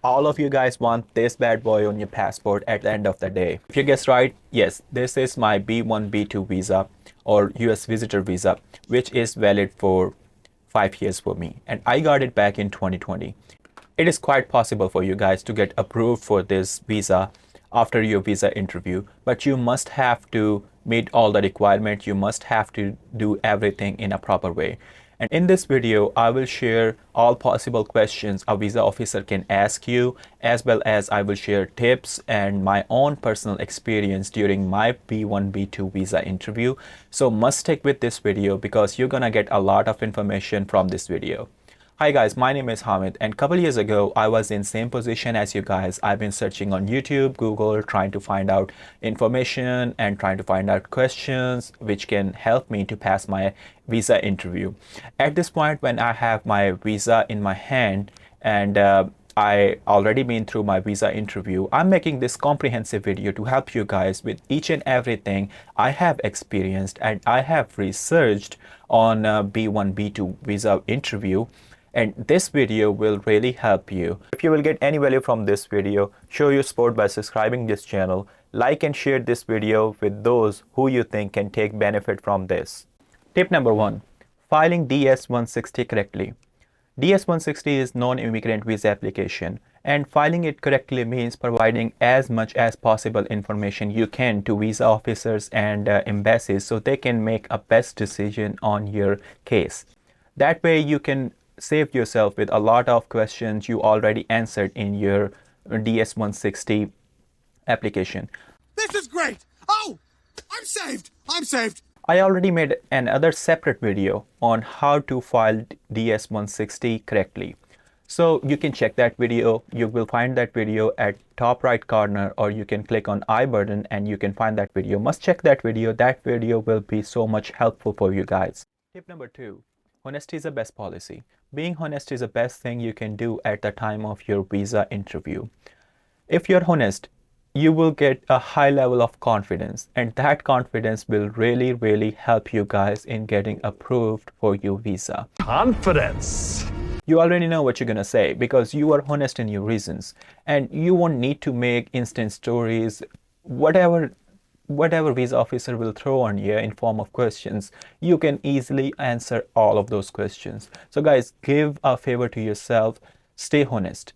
all of you guys want this bad boy on your passport at the end of the day. If you guessed right, yes, this is my B1 B2 visa or US visitor visa, which is valid for 5 years for me, and I got it back in 2020. It is quite possible for you guys to get approved for this visa after your visa interview, but you must have to meet all the requirements. You must have to do everything in a proper way. And in this video, I will share all possible questions a visa officer can ask you, as well as I will share tips and my own personal experience during my B1, B2 visa interview. So must stick with this video because you're gonna get a lot of information from this video. Hi guys, my name is Hamid, and a couple years ago I was in same position as you guys. I've been searching on YouTube, Google, trying to find out information and trying to find out questions which can help me to pass my visa interview. At this point, when I have my visa in my hand and I already been through my visa interview, I'm making this comprehensive video to help you guys with each and everything I have experienced and I have researched on B1, B2 visa interview. And this video will really help you. If you will get any value from this video, show your support by subscribing this channel, like and share this video with those who you think can take benefit from this. Tip number 1, filing DS-160 correctly. DS-160 is non-immigrant visa application, and filing it correctly means providing as much as possible information you can to visa officers and embassies so they can make a best decision on your case. That way you can save yourself with a lot of questions you already answered in your DS-160 application. This is great! Oh! I'm saved! I'm saved! I already made another separate video on how to file DS-160 correctly. So you can check that video. You will find that video at top right corner, or you can click on I button and you can find that video. Must check that video. That video will be so much helpful for you guys. Tip number 2. Honesty is the best policy. Being honest is the best thing you can do at the time of your visa interview. If you're honest, you will get a high level of confidence, and that confidence will really help you guys in getting approved for your visa. Confidence. You already know what you're gonna say because you are honest in your reasons, and you won't need to make instant stories. Whatever visa officer will throw on you in form of questions, you can easily answer all of those questions. So guys, give a favor to yourself, stay honest,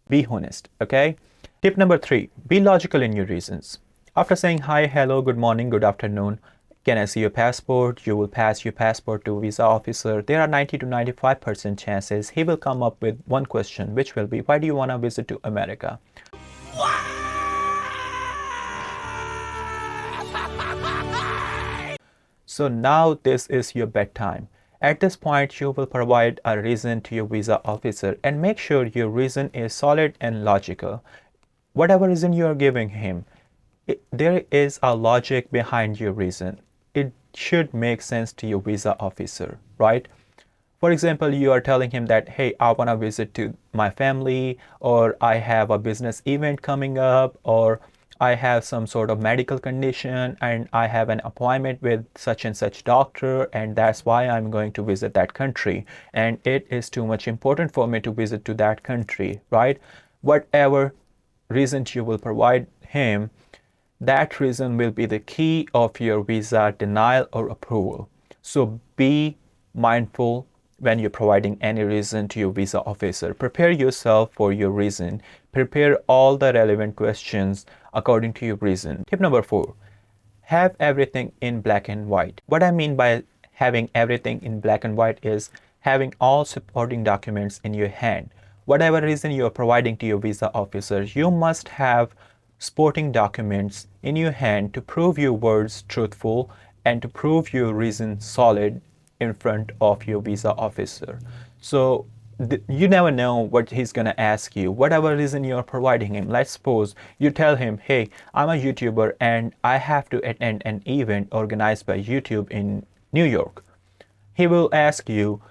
be honest, okay? Tip number 3, be logical in your reasons. After saying hi, hello, good morning, good afternoon, can I see your passport? You will pass your passport to visa officer. There are 90 to 95% chances he will come up with one question, which will be, why do you want to visit to America? So now this is your bedtime. At this point, you will provide a reason to your visa officer and make sure your reason is solid and logical. Whatever reason you are giving him, there is a logic behind your reason. It should make sense to your visa officer, right? For example, you are telling him that, hey, I want to visit to my family, or I have a business event coming up, or I have some sort of medical condition and I have an appointment with such and such doctor, and that's why I'm going to visit that country, and it is too much important for me to visit to that country, right? Whatever reason you will provide him, that reason will be the key of your visa denial or approval. So be mindful when you're providing any reason to your visa officer. Prepare yourself for your reason. Prepare all the relevant questions according to your reason. Tip number 4, have everything in black and white. What I mean by having everything in black and white is having all supporting documents in your hand. Whatever reason you are providing to your visa officer, you must have supporting documents in your hand to prove your words truthful and to prove your reason solid in front of your visa officer. So you never know what he's gonna ask you. Whatever reason you're providing him, let's suppose you tell him, hey, I'm a YouTuber and I have to attend an event organized by YouTube in New York. He will ask you,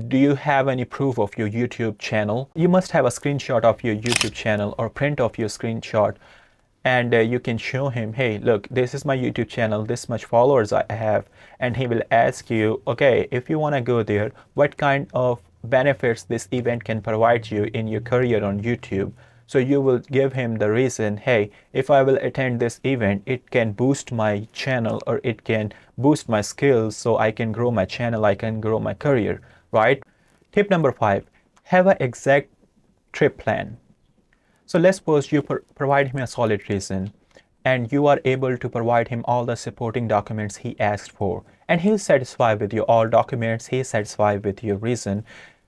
do you have any proof of your YouTube channel? You must have a screenshot of your YouTube channel or print of your screenshot, and you can show him, hey, look, this is my YouTube channel, this much followers I have. And he will ask you, okay, if you want to go there, what kind of benefits this event can provide you in your career on YouTube. So you will give him the reason, hey, if I will attend this event, it can boost my channel or it can boost my skills so I can grow my channel, I can grow my career, right? Tip number 5, have an exact trip plan. So let's suppose you provide him a solid reason and you are able to provide him all the supporting documents he asked for, and he's satisfied with your all documents, he's satisfied with your reason.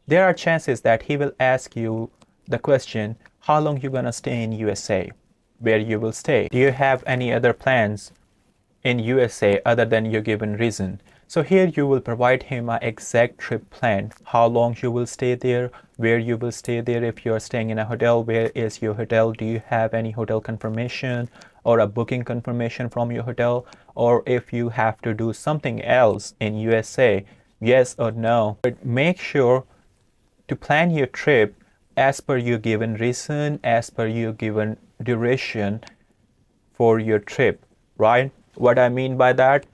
There are chances that he will ask you the question, how long you gonna stay in USA, where you will stay, do you have any other plans in USA other than your given reason. So here you will provide him an exact trip plan, how long you will stay there, where you will stay there. If you are staying in a hotel, where is your hotel, do you have any hotel confirmation or a booking confirmation from your hotel, or if you have to do something else in USA, yes or no. But make sure to plan your trip as per your given reason, as per your given duration for your trip, right? What I mean by that,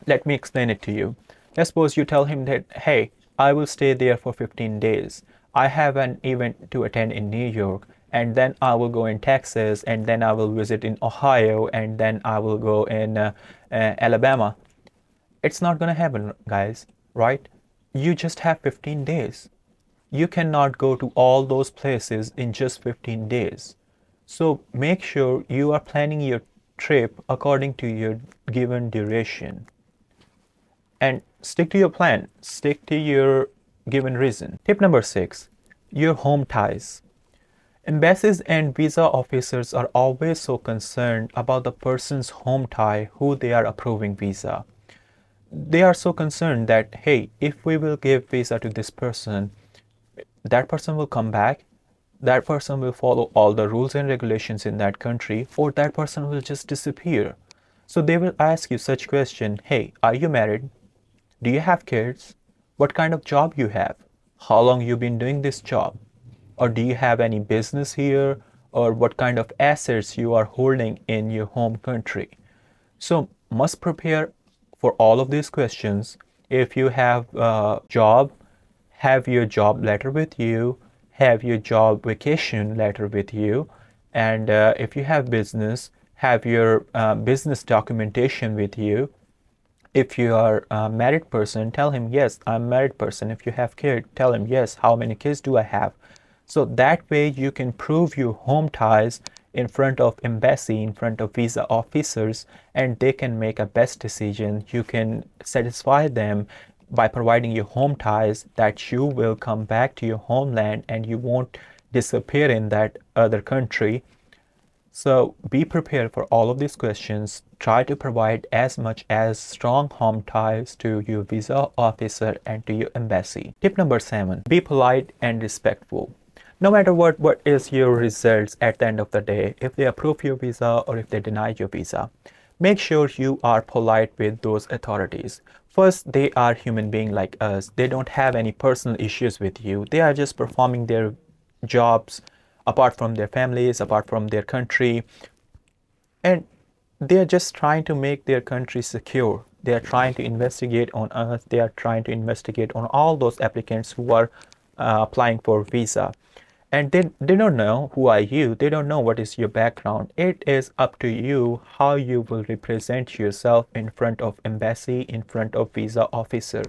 let me explain it to you. Let's suppose you tell him that, hey, I will stay there for 15 days. I have an event to attend in New York, and then I will go in Texas, and then I will visit in Ohio, and then I will go in Alabama. It's not going to happen, guys, right? You just have 15 days. You cannot go to all those places in just 15 days. So make sure you are planning your trip according to your given duration. And stick to your plan, stick to your given reason. Tip number 6, your home ties. Embassies and visa officers are always so concerned about the person's home tie who they are approving visa. They are so concerned that, hey, if we will give visa to this person, that person will come back, that person will follow all the rules and regulations in that country, or that person will just disappear. So they will ask you such question, hey, are you married? Do you have kids? What kind of job you have? How long you been doing this job? Or do you have any business here? Or what kind of assets you are holding in your home country? So must prepare for all of these questions. If you have a job, have your job letter with you, have your job vacation letter with you, and if you have business, have your business documentation with you. If you are a married person, tell him, yes, I'm a married person. If you have kids, tell him, yes, how many kids do I have? So that way you can prove your home ties in front of embassy, in front of visa officers, and they can make a best decision. You can satisfy them by providing your home ties that you will come back to your homeland and you won't disappear in that other country. So be prepared for all of these questions. Try to provide as much as strong home ties to your visa officer and to your embassy. Tip number 7, be polite and respectful. No matter what is your results at the end of the day, if they approve your visa or if they deny your visa, make sure you are polite with those authorities. First, they are human beings like us. They don't have any personal issues with you. They are just performing their jobs apart from their families, apart from their country. And they are just trying to make their country secure. They are trying to investigate on us. They are trying to investigate on all those applicants who are applying for visa. And they don't know who are you. They don't know what is your background. It is up to you how you will represent yourself in front of embassy, in front of visa officer.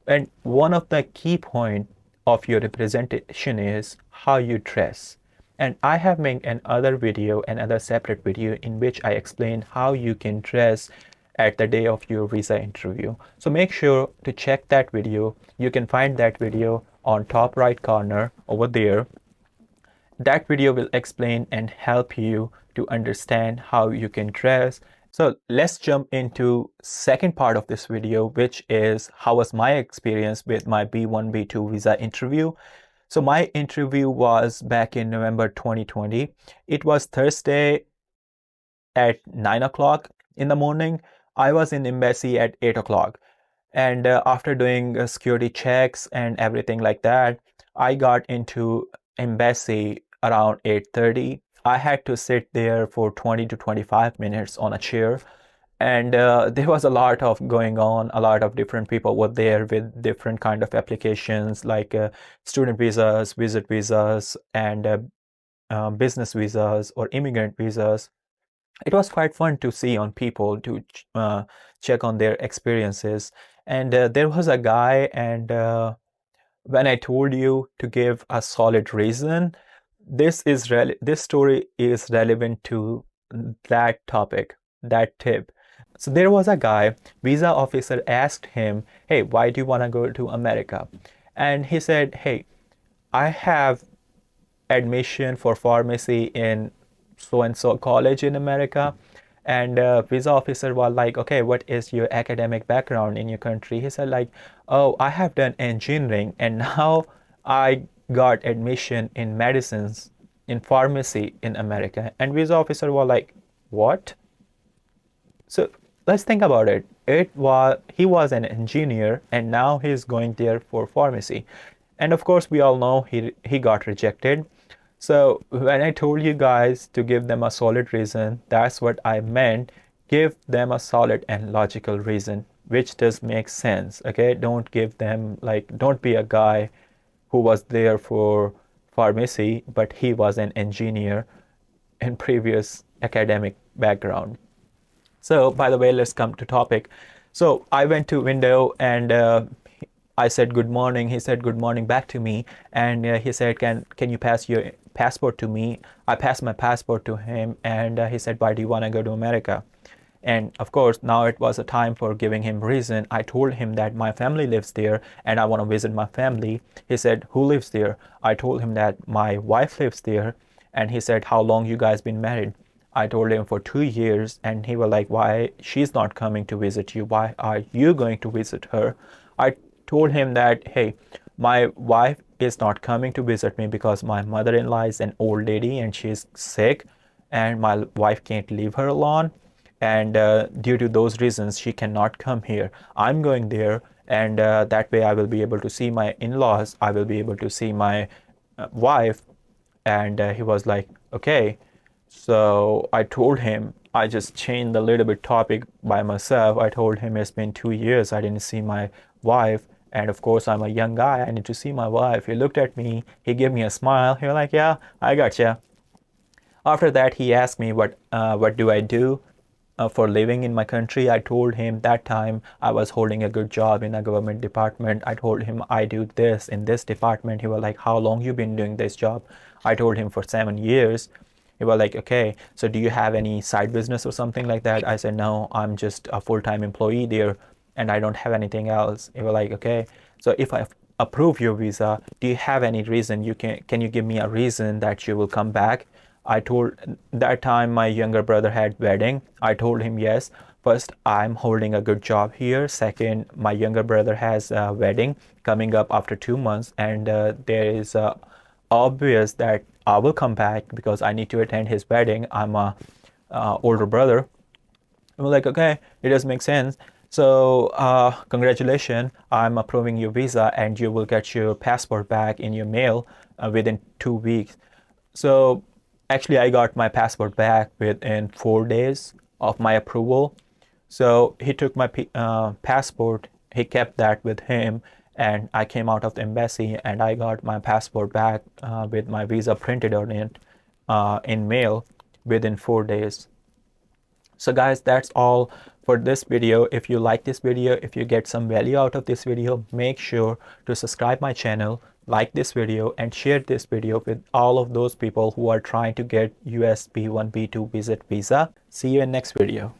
And one of the key points of your representation is how you dress. And I have made another video, another separate video in which I explain how you can dress at the day of your visa interview. So make sure to check that video. You can find that video on top right corner over there. That video will explain and help you to understand how you can dress. So let's jump into second part of this video, which is how was my experience with my B1, B2 visa interview. So my interview was back in November 2020. It was Thursday at 9 o'clock in the morning. I was in embassy at 8 o'clock. And after doing security checks and everything like that, I got into embassy around 8:30. I had to sit there for 20 to 25 minutes on a chair. And there was a lot of going on. A lot of different people were there with different kind of applications like student visas, visit visas, and business visas or immigrant visas, it was quite fun to see on people to check on their experiences. And there was a guy, and when I told you to give a solid reason, this story is relevant to that topic, that tip. So there was a guy, visa officer asked him, "Hey, why do you want to go to America?" And he said, "Hey, I have admission for pharmacy in so and so college in America." And visa officer was like, "Okay, what is your academic background in your country?" He said like, "Oh, I have done engineering and now I got admission in medicines in pharmacy in America." And visa officer was like, "What?" So let's think about it. He was an engineer and now he's going there for pharmacy. And of course we all know he got rejected. So when I told you guys to give them a solid reason, that's what I meant. Give them a solid and logical reason, which does make sense. Okay, don't give them like, don't be a guy who was there for pharmacy, but he was an engineer in previous academic background. So by the way, let's come to topic. So I went to window and I said good morning. He said good morning back to me, and he said, "Can you pass your passport to me?" I passed my passport to him, and he said, "Why do you want to go to America?" And of course, now it was a time for giving him reason. I told him that my family lives there and I want to visit my family. He said, "Who lives there?" I told him that my wife lives there, and he said, "How long you guys been married?" I told him for 2 years, and he was like, "Why she's not coming to visit you? Why are you going to visit her?" I told him that, "Hey, my wife is not coming to visit me because my mother-in-law is an old lady and she's sick, and my wife can't leave her alone. And due to those reasons, she cannot come here. I'm going there, and that way I will be able to see my in-laws. I will be able to see my wife." And he was like, "Okay." So I told him, I just changed a little bit topic by myself. I told him it's been 2 years I didn't see my wife. And of course, I'm a young guy. I need to see my wife. He looked at me. He gave me a smile. He was like, "Yeah, I gotcha." After that, he asked me what do I do for living in my country. I told him that time I was holding a good job in a government department. I told him I do this in this department. He was like, "How long you been doing this job?" I told him for 7 years. He was like, "Okay, so do you have any side business or something like that?" I said, "No, I'm just a full-time employee there and I don't have anything else." He was like, "Okay, so if I approve your visa, do you have any reason can you give me a reason that you will come back?" I told that time my younger brother had wedding. I told him, yes, first I'm holding a good job here. Second, my younger brother has a wedding coming up after 2 months, and there is obvious that I will come back because I need to attend his wedding. I'm a older brother. I'm like, "Okay, it does make sense. So congratulations, I'm approving your visa and you will get your passport back in your mail within 2 weeks." So actually, I got my passport back within 4 days of my approval. So he took my passport, he kept that with him, and I came out of the embassy and I got my passport back with my visa printed on it in mail within 4 days. So guys, that's all for this video. If you like this video, if you get some value out of this video, make sure to subscribe my channel, like this video, and share this video with all of those people who are trying to get US B1 B2 visit visa. See you in next video.